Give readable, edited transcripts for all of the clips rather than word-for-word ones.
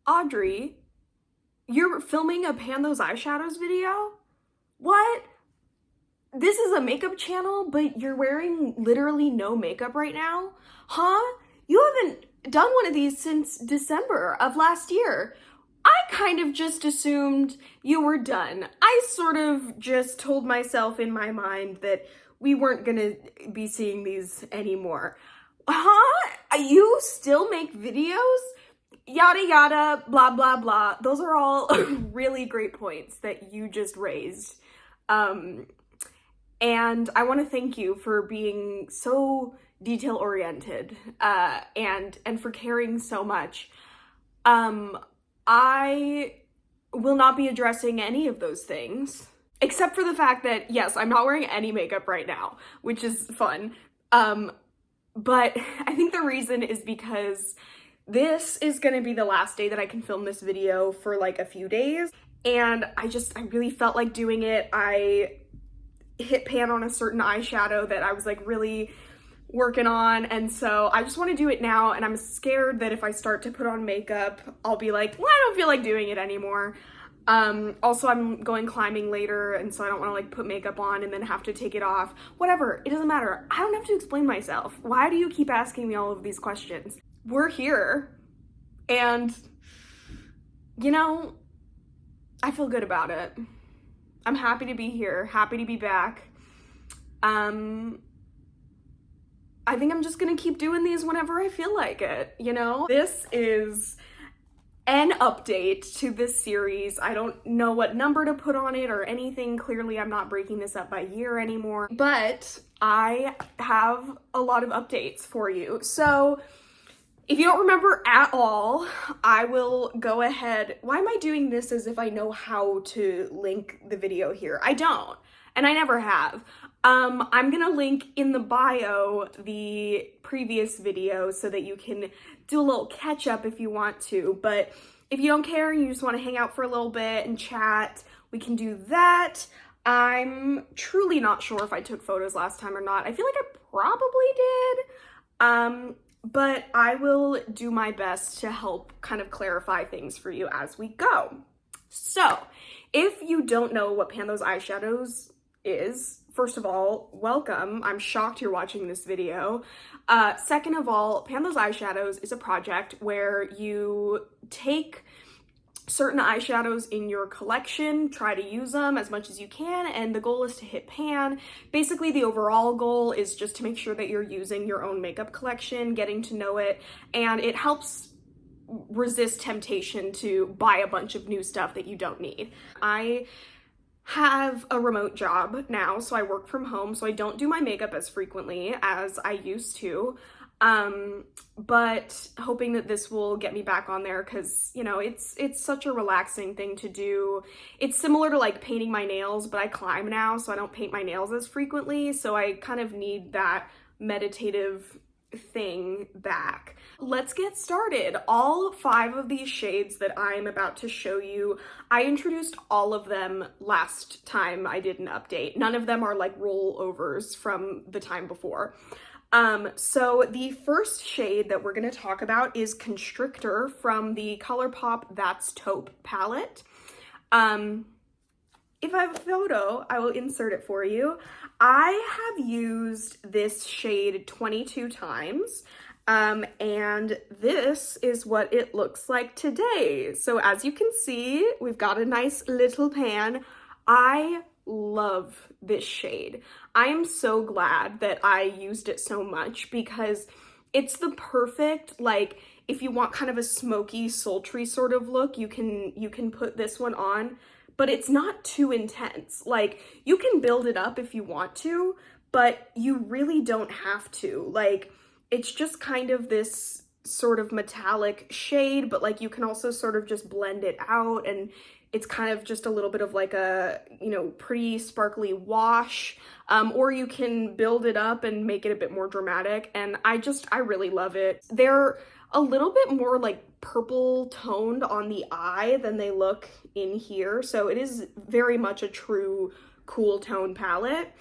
Audrey, you're filming a Pan Those Eyeshadows video? What? This is a makeup channel, but you're wearing literally no makeup right now? Huh? You haven't done one of these since December of last year. I kind of just assumed you were done. I sort of just told myself in my mind that we weren't gonna be seeing these anymore. Huh? You still make videos? Yada yada, blah blah blah. Those are all really great points that you just raised. And I want to thank you for being so detail oriented and for caring so much. I will not be addressing any of those things, except for the fact that, yes, I'm not wearing any makeup right now, which is fun. But I think the reason is because this is gonna be the last day that I can film this video for like a few days. And I really felt like doing it. I hit pan on a certain eyeshadow that I was like really working on, and so I just want to do it now, and I'm scared that if I start to put on makeup, I'll be like, well, I don't feel like doing it anymore. Also, I'm going climbing later, and so I don't want to like put makeup on and then have to take it off. Whatever, it doesn't matter. I don't have to explain myself. Why do you keep asking me all of these questions? We're here, and you know, I feel good about it. I'm happy to be here, happy to be back. I think I'm just gonna keep doing these whenever I feel like it, you know? This is an update to this series. I don't know what number to put on it or anything. Clearly, I'm not breaking this up by year anymore, but I have a lot of updates for you. So if you don't remember at all, I will go ahead. Why am I doing this as if I know how to link the video here? I don't, and I never have. I'm gonna link in the bio the previous video so that you can do a little catch up if you want to, but if you don't care and you just want to hang out for a little bit and chat, we can do that. I'm truly not sure if I took photos last time or not. I feel like I probably did, but I will do my best to help kind of clarify things for you as we go. So if you don't know what Pan Those Eyeshadows is, first of all, welcome. I'm shocked you're watching this video. Second of all, Pan Those Eyeshadows is a project where you take certain eyeshadows in your collection, try to use them as much as you can, and the goal is to hit pan. Basically, the overall goal is just to make sure that you're using your own makeup collection, getting to know it, and it helps resist temptation to buy a bunch of new stuff that you don't need. I have a remote job now, so I work from home, so I don't do my makeup as frequently as I used to, but hoping that this will get me back on there because, you know, it's such a relaxing thing to do. It's similar to like painting my nails, but I climb now, so I don't paint my nails as frequently, so I kind of need that meditative thing back. Let's get started. All 5 of these shades that I'm about to show you, I introduced all of them last time I did an update. None of them are like rollovers from the time before. So the first shade that we're going to talk about is Constrictor from the Colourpop That's Taupe palette. If I have a photo, I will insert it for you. I have used this shade 22 times, and this is what it looks like today. So as you can see, we've got a nice little pan. I love this shade. I am so glad that I used it so much because it's the perfect, like, if you want kind of a smoky, sultry sort of look, you can put this one on. But it's not too intense. Like, you can build it up if you want to, but you really don't have to. Like, it's just kind of this sort of metallic shade, but like you can also sort of just blend it out, and it's kind of just a little bit of like a, you know, pretty sparkly wash, or you can build it up and make it a bit more dramatic, and I really love it. They're a little bit more like purple toned on the eye than they look in here, so it is very much a true cool tone palette.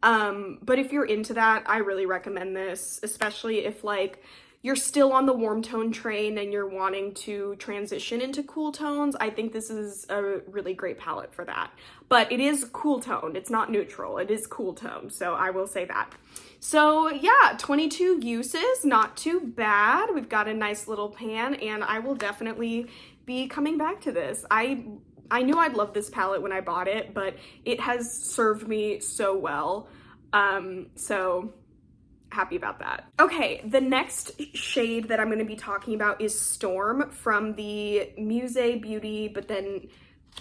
But if you're into that, I really recommend this, especially if like you're still on the warm tone train and you're wanting to transition into cool tones, I think this is a really great palette for that. But it is cool toned, it's not neutral, it is cool toned, so I will say that. So yeah, 22 uses, not too bad. We've got a nice little pan, and I will definitely be coming back to this. I knew I'd love this palette when I bought it, but it has served me so well. So happy about that. Okay, the next shade that I'm going to be talking about is Storm from the Muse Beauty, but then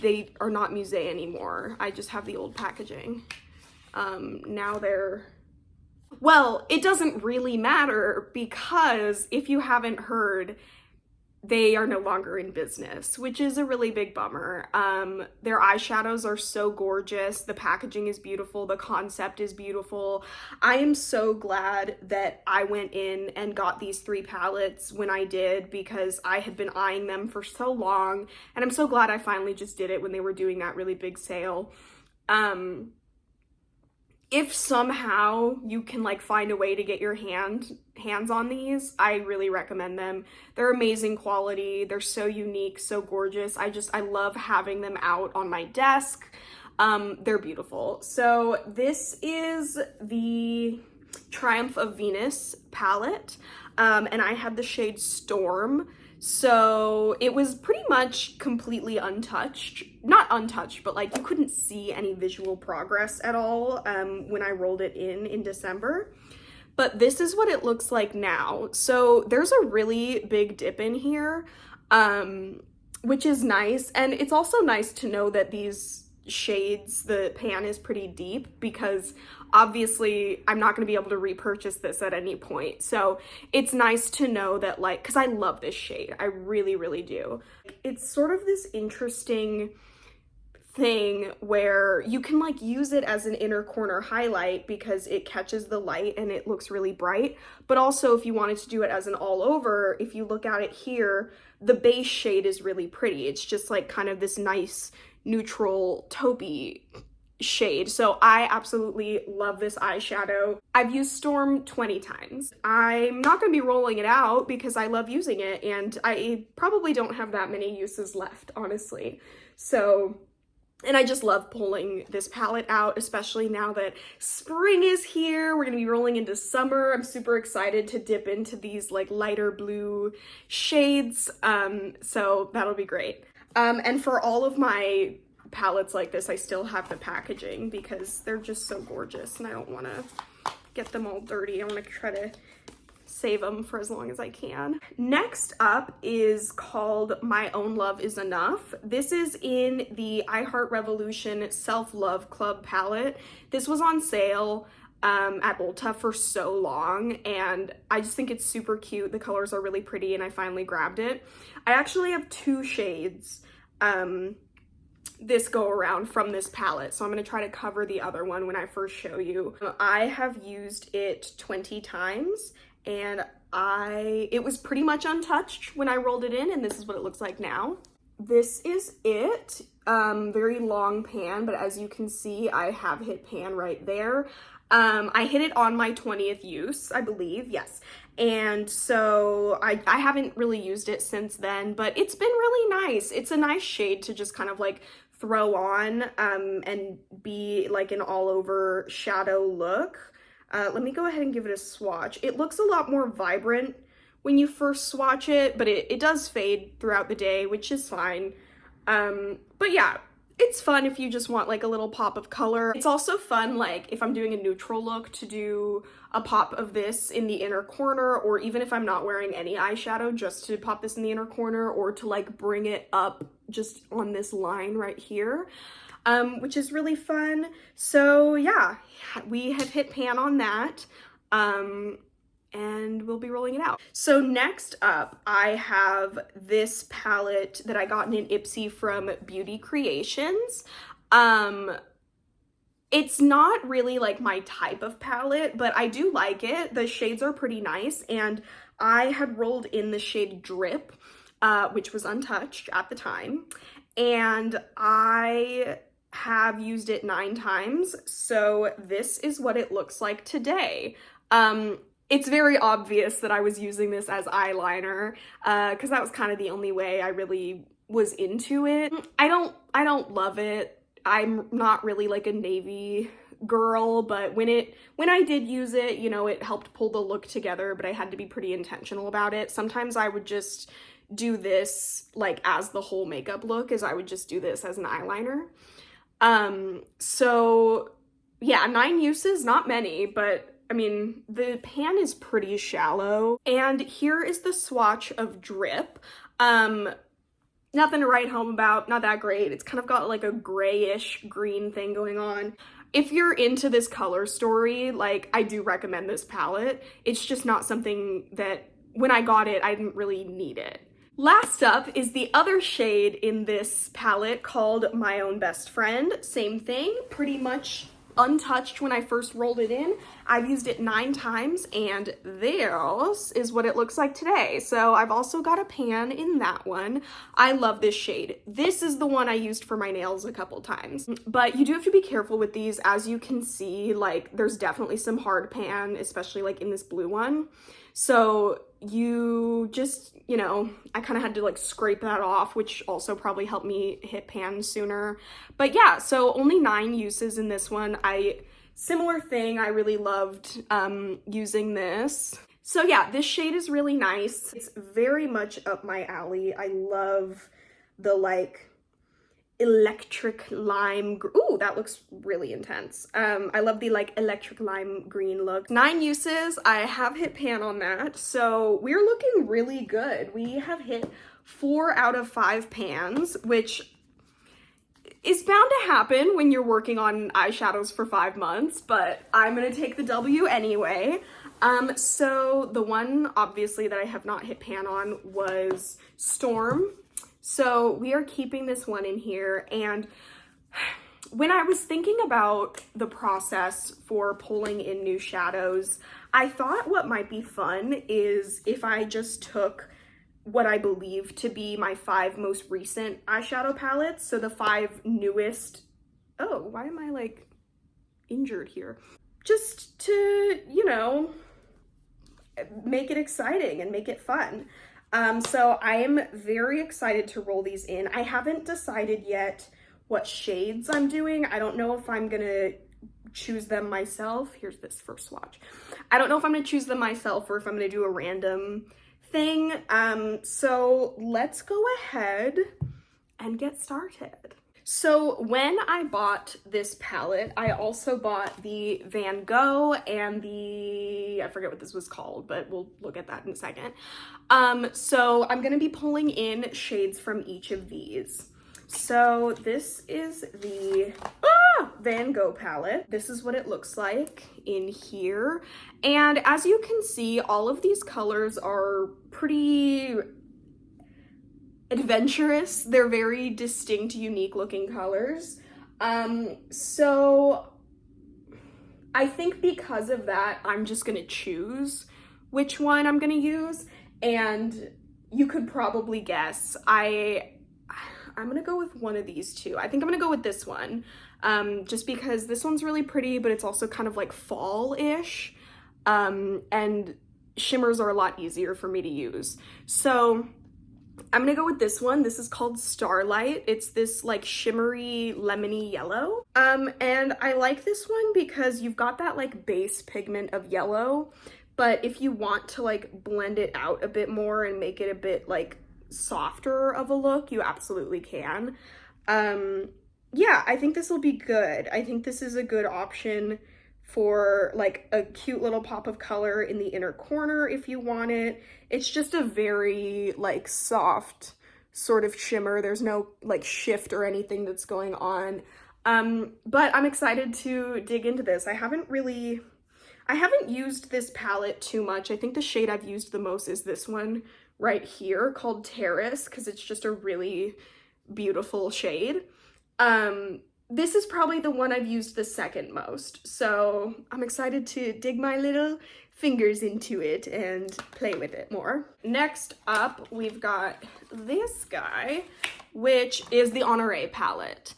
they are not Muse anymore. I just have the old packaging. Now they're... Well, it doesn't really matter, because if you haven't heard, they are no longer in business, which is a really big bummer. Their eyeshadows are so gorgeous. The packaging is beautiful. The concept is beautiful. I am so glad that I went in and got these 3 palettes when I did, because I had been eyeing them for so long, and I'm so glad I finally just did it when they were doing that really big sale. If somehow you can like find a way to get your hands on these, I really recommend them. They're amazing quality. They're so unique, so gorgeous. I love having them out on my desk. They're beautiful. So this is the Triumph of Venus palette, and I had the shade Storm. So it was pretty much completely untouched. Not untouched, but like you couldn't see any visual progress at all when I rolled it in December. But this is what it looks like now. So there's a really big dip in here, which is nice. And it's also nice to know that these shades, the pan is pretty deep, because obviously I'm not going to be able to repurchase this at any point. So it's nice to know that, like, because I love this shade. I really, really do. It's sort of this interesting thing where you can like use it as an inner corner highlight because it catches the light and it looks really bright. But also if you wanted to do it as an all over, if you look at it here, the base shade is really pretty. It's just like kind of this nice neutral taupey shade. So I absolutely love this eyeshadow. I've used Storm 20 times. I'm not going to be rolling it out because I love using it, and I probably don't have that many uses left, honestly. So, and I just love pulling this palette out, especially now that spring is here. We're going to be rolling into summer. I'm super excited to dip into these like lighter blue shades. So that'll be great. And for all of my palettes like this, I still have the packaging because they're just so gorgeous, and I don't want to get them all dirty. I want to try to save them for as long as I can. Next up is called My Own Love Is Enough. This is in the I Heart Revolution Self-Love Club palette. This was on sale at Ulta for so long, and I just think it's super cute. The colors are really pretty, and I finally grabbed it. I actually have 2 shades this go around from this palette, so I'm going to try to cover the other one when I first show you. I have used it 20 times, and it was pretty much untouched when I rolled it in, and this is what it looks like now. This is it. Very long pan, but as you can see, I have hit pan right there. I hit it on my 20th use, I believe, yes. And so I haven't really used it since then, but it's been really nice. It's a nice shade to just kind of like throw on and be like an all over shadow look. Let me go ahead and give it a swatch. It looks a lot more vibrant when you first swatch it, but it does fade throughout the day, which is fine. But yeah, it's fun if you just want like a little pop of color. It's also fun, like if I'm doing a neutral look, to do a pop of this in the inner corner, or even if I'm not wearing any eyeshadow, just to pop this in the inner corner, or to like bring it up just on this line right here, which is really fun. So yeah, we have hit pan on that. And we'll be rolling it out. So next up, I have this palette that I got in an Ipsy from Beauty Creations. It's not really like my type of palette, but I do like it. The shades are pretty nice, and I had rolled in the shade Drip, which was untouched at the time, and I have used it 9 times. So this is what it looks like today. it's very obvious that I was using this as eyeliner, because that was kind of the only way I really was into it. I don't love it. I'm not really like a navy girl, but when I did use it, you know, it helped pull the look together, but I had to be pretty intentional about it. Sometimes I would just do this like as the whole makeup look, as I would just do this as an eyeliner. So yeah, 9 uses, not many, but I mean, the pan is pretty shallow. And here is the swatch of Drip. Nothing to write home about, not that great. It's kind of got like a grayish green thing going on. If you're into this color story, like, I do recommend this palette. It's just not something that, when I got it, I didn't really need it. Last up is the other shade in this palette called My Own Best Friend. Same thing, pretty much untouched when I first rolled it in. I've used it 9 times, and this is what it looks like today. So I've also got a pan in that one. I love this shade. This is the one I used for my nails a couple times. But you do have to be careful with these. As you can see, like, there's definitely some hard pan, especially like in this blue one. So you just, you know, I kind of had to like scrape that off, which also probably helped me hit pan sooner. But yeah, so only 9 uses in this one. Similar thing, I really loved using this. So yeah, this shade is really nice. It's very much up my alley. I love the like electric lime, ooh, that looks really intense. I love the like electric lime green look. 9 uses, I have hit pan on that, so we're looking really good. We have hit 4 out of 5 pans, which is bound to happen when you're working on eyeshadows for 5 months, but I'm gonna take the W anyway. So the one, obviously, that I have not hit pan on was Storm. So we are keeping this one in here, and when I was thinking about the process for pulling in new shadows, I thought what might be fun is if I just took what I believe to be my 5 most recent eyeshadow palettes, so the 5 newest, oh, why am I like injured here? Just to, you know, make it exciting and make it fun. So I am very excited to roll these in. I haven't decided yet what shades I'm doing. I don't know if I'm gonna choose them myself. Here's this first swatch. I don't know if I'm gonna choose them myself or if I'm gonna do a random thing. So let's go ahead and get started. So when I bought this palette, I also bought the Van Gogh and the, I forget what this was called, but we'll look at that in a second. So I'm gonna be pulling in shades from each of these. So this is the Van Gogh palette. This is what it looks like in here. And as you can see, all of these colors are pretty adventurous. They're very distinct, unique looking colors. So I think because of that, I'm just gonna choose which one I'm gonna use, and you could probably guess. I'm gonna go with one of these two. I think I'm gonna go with this one, just because this one's really pretty, but it's also kind of like fall-ish, and shimmers are a lot easier for me to use. So I'm gonna go with this one. This is called Starlight. It's this like shimmery lemony yellow. And I like this one because you've got that like base pigment of yellow, but if you want to like blend it out a bit more and make it a bit like softer of a look, you absolutely can. Yeah, I think this will be good. I think this is a good option for like a cute little pop of color in the inner corner if you want it. It's just a very like soft sort of shimmer. There's no like shift or anything that's going on. But I'm excited to dig into this. I haven't used this palette too much. I think the shade I've used the most is this one right here called Terrace, because it's just a really beautiful shade. This is probably the one I've used the second most, so I'm excited to dig my little fingers into it and play with it more. Next up, we've got this guy, which is the Honoree palette.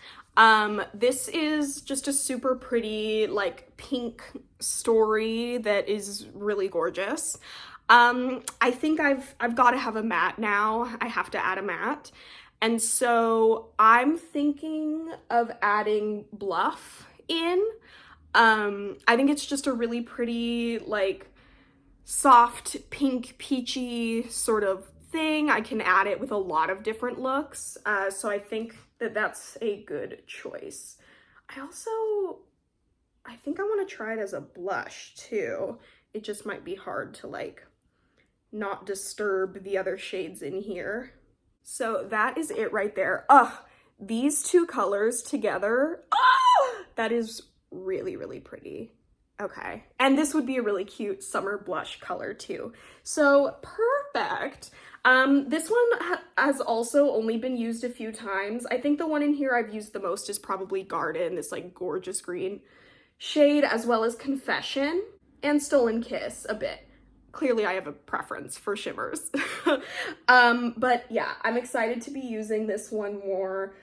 This is just a super pretty, like, pink story that is really gorgeous. I think I've got to have a matte now. I have to add a matte. And so I'm thinking of adding Bluff in. I think it's just a really pretty, like, soft pink peachy sort of thing. I can add it with a lot of different looks. So I think that that's a good choice. I think I want to try it as a blush too. It just might be hard to like not disturb the other shades in here. So that is it right there. Ugh, these two colors together, that is really, really pretty. Okay, and this would be a really cute summer blush color too. So perfect. This one has also only been used a few times. I think the one in here I've used the most is probably Garden, this like gorgeous green shade, as well as Confession and Stolen Kiss a bit. Clearly I have a preference for shimmers. But yeah, I'm excited to be using this one more.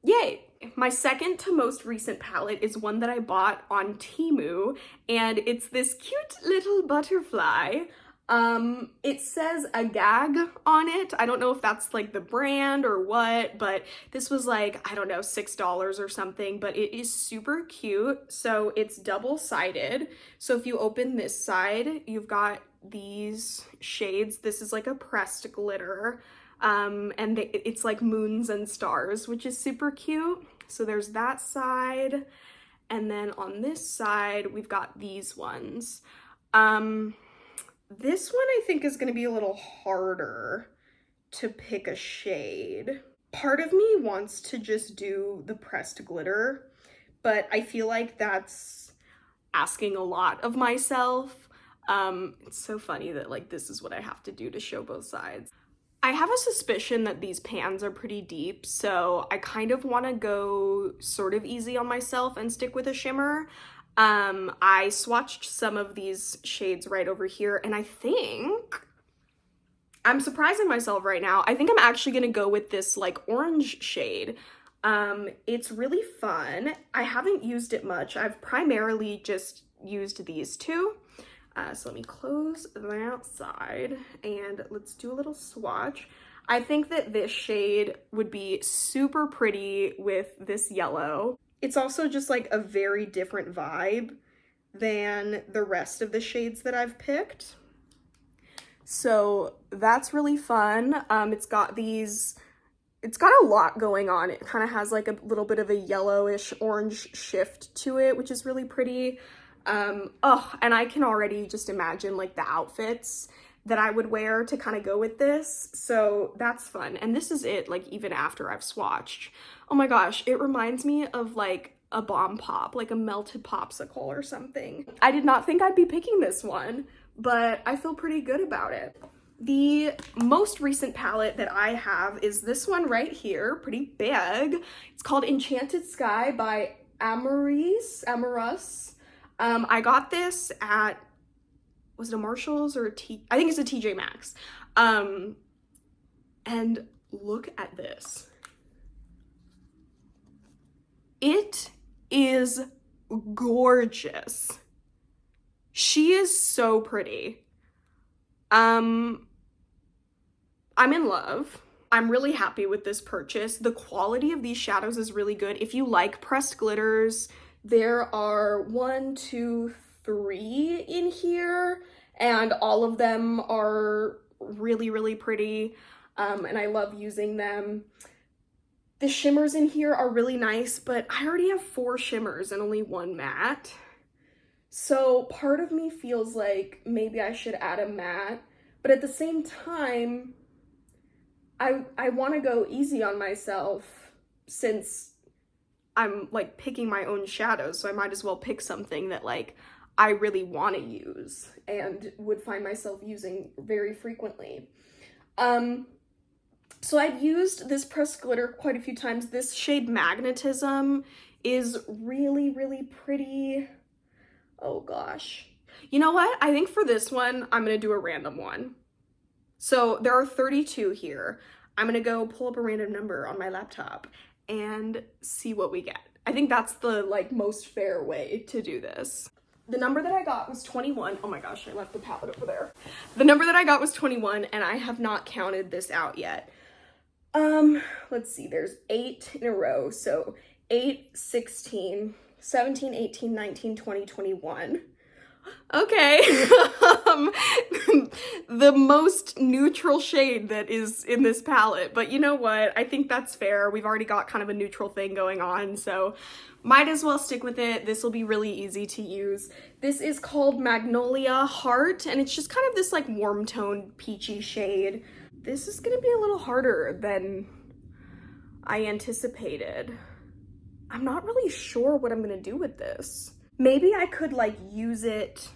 Yay! My second to most recent palette is one that I bought on Temu, and it's this cute little butterfly. It says Agag on it. I don't know if that's like the brand or what, but this was like, I don't know, $6 or something, but it is super cute. So it's double-sided. So if you open this side, you've got these shades. This is like a pressed glitter. And it's like moons and stars, which is super cute. So there's that side. And then on this side, we've got these ones. This one I think is going to be a little harder to pick a shade. Part of me wants to just do the pressed glitter, but I feel like that's asking a lot of myself. It's so funny that like this is what I have to do to show both sides. I have a suspicion that these pans are pretty deep, so I kind of want to go sort of easy on myself and stick with a shimmer. I swatched some of these shades right over here, and I think I'm surprising myself right now. I think I'm actually gonna go with this like orange shade. It's really fun. I haven't used it much. I've primarily just used these two. So let me close that side and let's do a little swatch. I think that this shade would be super pretty with this yellow. It's also just like a very different vibe than the rest of the shades that I've picked. So that's really fun. It's got a lot going on. It kind of has like a little bit of a yellowish orange shift to it, which is really pretty. And I can already just imagine like the outfits that I would wear to kind of go with this. So that's fun. And this is it, like even after I've swatched. Oh my gosh, it reminds me of like a bomb pop, like a melted popsicle or something. I did not think I'd be picking this one, but I feel pretty good about it. The most recent palette that I have is this one right here, pretty big. It's called Enchanted Sky by amaris. I got this at, was it a Marshall's or I think it's a TJ Maxx. And look at this. It is gorgeous. She is so pretty. I'm in love. I'm really happy with this purchase. The quality of these shadows is really good. If you like pressed glitters, there are 1, 2, 3 in here, and all of them are really, really pretty, and I love using them. The shimmers in here are really nice, but I already have 4 shimmers and only 1 matte. So part of me feels like maybe I should add a matte, but at the same time, I want to go easy on myself since I'm like picking my own shadows, so I might as well pick something that like I really want to use and would find myself using very frequently. So I've used this pressed glitter quite a few times. This shade Magnetism is really, really pretty. Oh gosh. You know what? I think for this one, I'm gonna do a random one. So there are 32 here. I'm gonna go pull up a random number on my laptop and see what we get. I think that's the like most fair way to do this. The number that I got was 21. Oh my gosh, I left the palette over there. The number that I got was 21, and I have not counted this out yet. Let's see, there's 8 in a row. So 8, 16, 17, 18, 19, 20, 21. Okay. The most neutral shade that is in this palette, but you know what? I think that's fair. We've already got kind of a neutral thing going on, so might as well stick with it. This will be really easy to use. This is called Magnolia Heart, and it's just kind of this like warm toned peachy shade. This is gonna be a little harder than I anticipated. I'm not really sure what I'm gonna do with this. Maybe I could like use it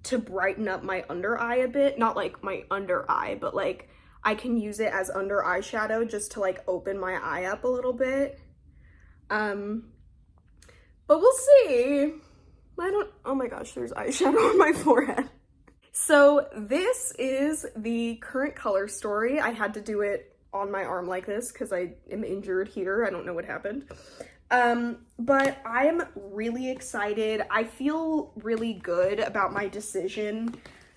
to brighten up my under eye a bit. Not like my under eye, but like I can use it as under eyeshadow just to like open my eye up a little bit. But we'll see. Oh my gosh, there's eyeshadow on my forehead. So this is the current color story. I had to do it on my arm like this because I am injured here. I don't know what happened. But I'm really excited. I feel really good about my decision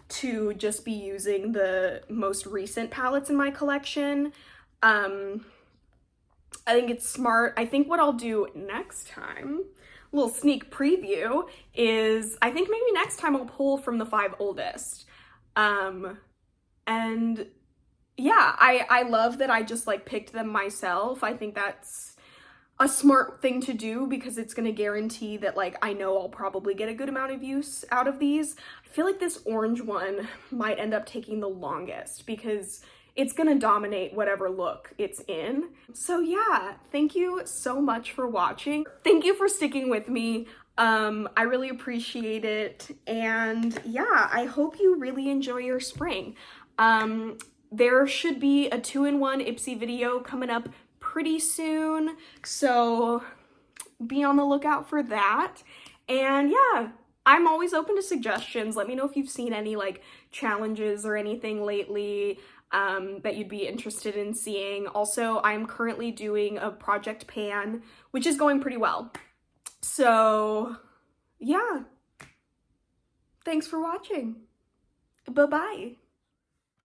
to just be using the most recent palettes in my collection. I think it's smart. I think what I'll do next time, a little sneak preview, is I think maybe next time I'll pull from the 5 oldest. And yeah, I love that I just like picked them myself. I think that's a smart thing to do because it's going to guarantee that like I know I'll probably get a good amount of use out of these. I feel like this orange one might end up taking the longest because it's going to dominate whatever look it's in. So yeah, thank you so much for watching. Thank you for sticking with me. I really appreciate it. And yeah, I hope you really enjoy your spring. There should be a 2-in-1 Ipsy video coming up pretty soon, so be on the lookout for that. And yeah, I'm always open to suggestions. Let me know if you've seen any like challenges or anything lately that you'd be interested in seeing. Also, I'm currently doing a project pan, which is going pretty well. So yeah, thanks for watching. Bye-bye.